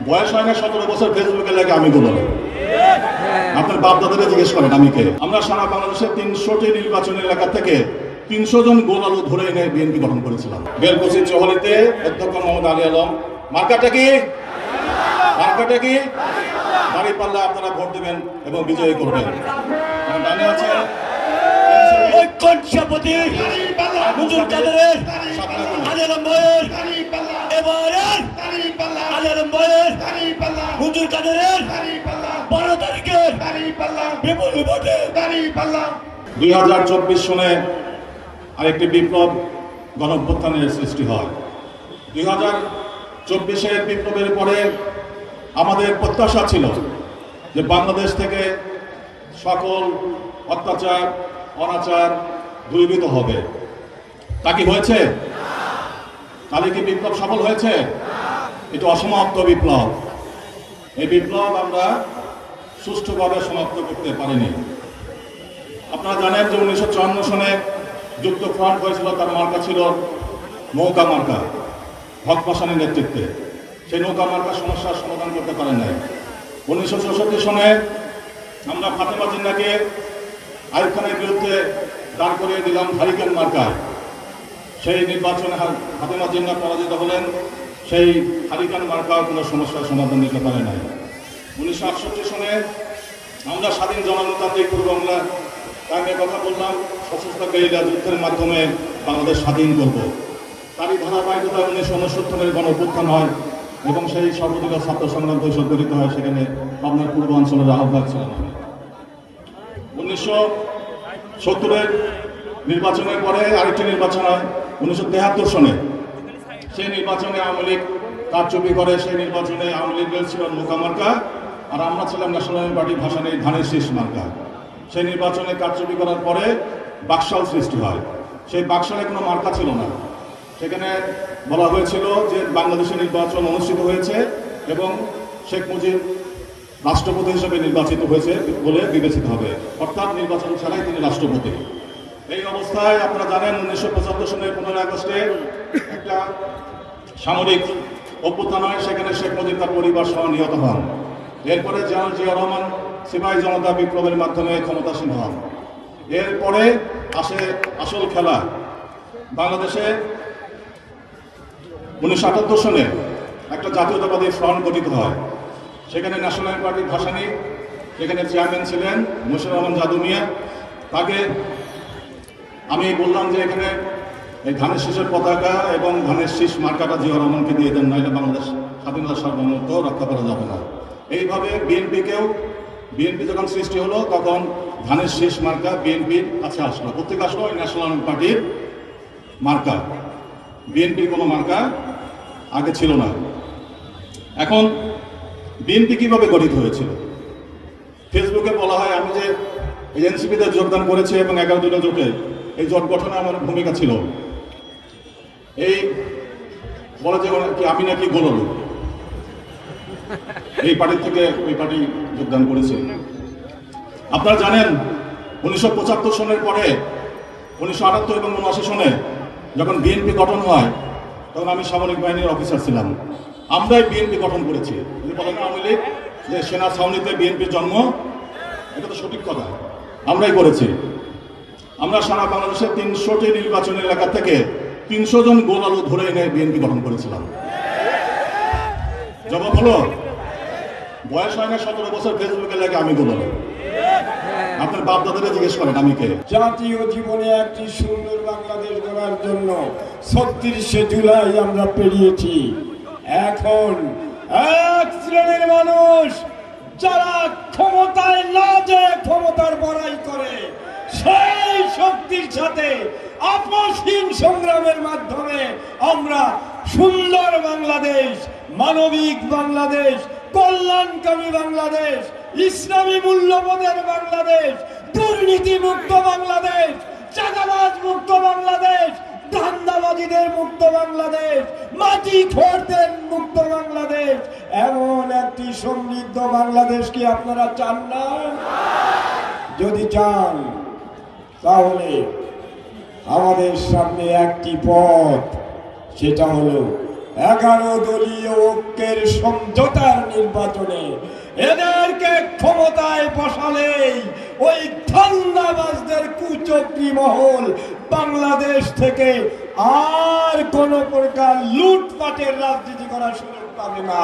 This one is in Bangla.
বয়স হয় না 17 বছর ফেসবুকে লাগে আমি গোলাম। আপনার বাপ দাদারা জিজ্ঞেস করেন আমি কে। আমরা সারা বাংলাদেশের 300টি নির্বাচনী এলাকা থেকে 300 জন গোলালু ধরে এনে বিএনপি গঠন করেছিলাম। বেলকুচি চৌহলিতে অধ্যক্ষ মোহাম্মদ আলী আলম মার্কাটা কি দাঁড়িপাল্লা আপনারা ভোট দেবেন এবং বিজয়ী করবেন। ডানে আছে ঐক্যসভাপতি হুজুর কাদেরের আলী আলম ভাইয়ের এবারের আলী আলম ভাইয়ের হুজুর কাদেরের 12 তারিখের বিপুল ভোটে 2024 সনে আরেকটি বিপ্লব গণঅভ্যুত্থানের সৃষ্টি হয়। 2024-এর বিপ্লবের পরে আমাদের প্রত্যাশা ছিল যে বাংলাদেশ থেকে সকল অত্যাচার অনাচার দূরীভূত হবে। তা কি হয়েছে? তাহলে কি বিপ্লব সফল হয়েছে? এটা অসমাপ্ত বিপ্লব। এই বিপ্লব আমরা সুষ্ঠুভাবে সমাপ্ত করতে পারিনি। আপনারা জানেন যে 1954 সনে যুক্ত ফ্রন্ট হয়েছিল, তার মার্কা ছিল নৌকা মার্কা, হক পাশানের নেতৃত্বে। সেই নৌকা মার্কা সমস্যার সমাধান করতে পারেন নাই। 1964 সনে আমরা ফাতেমা জিন্নাকে আইয়ুব খানের বিরুদ্ধে দাঁড় করিয়ে দিলাম হারিকেন মার্কায়। সেই নির্বাচনে ফাতেমা জিন্না পরাজিত হলেন। সেই হারিকেন মার্কা কোনো সমস্যার সমাধান দিতে পারে নাই। 1968 সনে আমরা স্বাধীন জনতান্ত্রিক পূর্ব বাংলা তাকে কথা বললাম, সশস্ত্র গেরিলা যুদ্ধের মাধ্যমে বাংলাদেশ স্বাধীন করব। তারই ধারাবাহিকতা 1969-এর গণঅভ্যুত্থান হয় এবং সেই সর্বদলীয় ছাত্র সংগ্রাম পরিষদ গঠিত হয়। সেখানে পাবনার পূর্বাঞ্চলের আহ্বায়ক ছিলেন আমি। 1970-এর নির্বাচনের পরে আরেকটি নির্বাচন হয় 1973 সনে। সেই নির্বাচনে আওয়ামী লীগ কারচুপি করে। সেই নির্বাচনে আওয়ামী লীগের ছিল নৌকা মার্কা আর আমরা ছিলাম ন্যাশনাল পার্টি ভাসানী ধানের শীষ মার্কা। সেই নির্বাচনে কারচুপি করার পরে বাকশাল সৃষ্টি হয়। সেই বাকশালে কোনো মার্কা ছিল না। সেখানে বলা হয়েছিল যে বাংলাদেশে নির্বাচন অনুষ্ঠিত হয়েছে এবং শেখ মুজিব রাষ্ট্রপতি হিসেবে নির্বাচিত হয়েছে বলে বিবেচিত হবে, অর্থাৎ নির্বাচন ছাড়াই তিনি রাষ্ট্রপতি। এই অবস্থায় আপনারা জানেন 1975 সনের 15 আগস্টে একটা সামরিক অভ্যুত্থান হয়। সেখানে শেখ মুজিব তার পরিবার সহ নিহত হন। এরপরে জেনারেল জিয়া রহমান সিপাহী জনতা বিপ্লবের মাধ্যমে ক্ষমতাসীন হন। এরপরে আসে আসল খেলা। বাংলাদেশে 1978 সনে একটা জাতীয়তাবাদী ফ্রন্ট গঠিত হয়। সেখানে ন্যাশনাল পার্টি ভাসানী, সেখানে চেয়ারম্যান ছিলেন মুশিউর রহমান জাদু মিয়া। তাকে আমি বললাম যে এখানে এই ধানের শীষের পতাকা এবং ধানের শীষ মার্কাটা জিয়া রহমানকে দিয়ে দেন, নইলে বাংলাদেশ স্বাধীনতা সার্বভৌমত্ব রক্ষা করা যাবে না। এইভাবে বিএনপি যখন সৃষ্টি হলো তখন ধানের শীষ মার্কা বিএনপির কাছে আসলো, প্রত্যেকে আসলো ন্যাশনাল পার্টির মার্কা। বিএনপির কোনো মার্কা আগে ছিল না। এখন বিএনপি কিভাবে গঠিত হয়েছিল? ফেসবুকে বলা হয় আমি যে এনসিপিতে যোগদান করেছি এবং 11 দলীয় জোটে এই জোট গঠনে আমার ভূমিকা ছিল। এই বলা যে আমি নাকি গোলালু, এই পার্টি থেকে ওই পার্টি যোগদান করেছে। আপনারা জানেন 1975 সনের পরে 1978 এবং 79 সনে যখন বিএনপি গঠন হয় তখন আমি সামরিক বাহিনীর অফিসার ছিলাম। আমরাই বিএনপি গঠন করেছি। বলেন আওয়ামী লীগ যে সেনা ছাউনিতে বিএনপির জন্ম, এটা তো সঠিক কথা, আমরাই করেছি। আমরা সারা বাংলাদেশের 300টি নির্বাচনী এলাকা থেকে 300 জন গোলালু ধরে এনে বিএনপি গঠন করেছিলাম। জবাব হলো বয়স হয় না 17 বছর ফেসবুকে লাগে আমি গোলালু। আপনার বাপ দাদারা জিজ্ঞেস করেন আমি কে। জাতীয় জীবনে একটি সুন্দর বাংলাদেশ গড়ার জন্য 36শে জুলাই আমরা পেরিয়েছি। এখন এক শ্রেণীর মানুষ যারা ক্ষমতায় না যে ক্ষমতার বড়াই করে, সেই শক্তির সাথে আপসহীন সংগ্রামের মাধ্যমে আমরা সুন্দর বাংলাদেশ, মানবিক বাংলাদেশ, কল্যাণকামী বাংলাদেশ, ইসলামী মূল্যবোধের বাংলাদেশ, দুর্নীতি মুক্ত বাংলাদেশ, চাঁদাবাজ মুক্ত বাংলাদেশ, ধান্দাবাজিদের মুক্ত বাংলাদেশ, মাটি খোরদের মুক্ত বাংলাদেশ, এমন একটি সমৃদ্ধ বাংলাদেশ কি আপনারা চান না? যদি চান তাহলে আমাদের সামনে একটি পথ, সেটা হলো 11 দলীয় ঐক্যের সমঝোতার নির্বাচনে এদেরকে ক্ষমতায় বসালেই ওই ধান্দাবাজদের কুচক্রী মহল বাংলাদেশ থেকে আর কোন প্রকার লুটপাটের রাজনীতি করার সুযোগ পাবে না।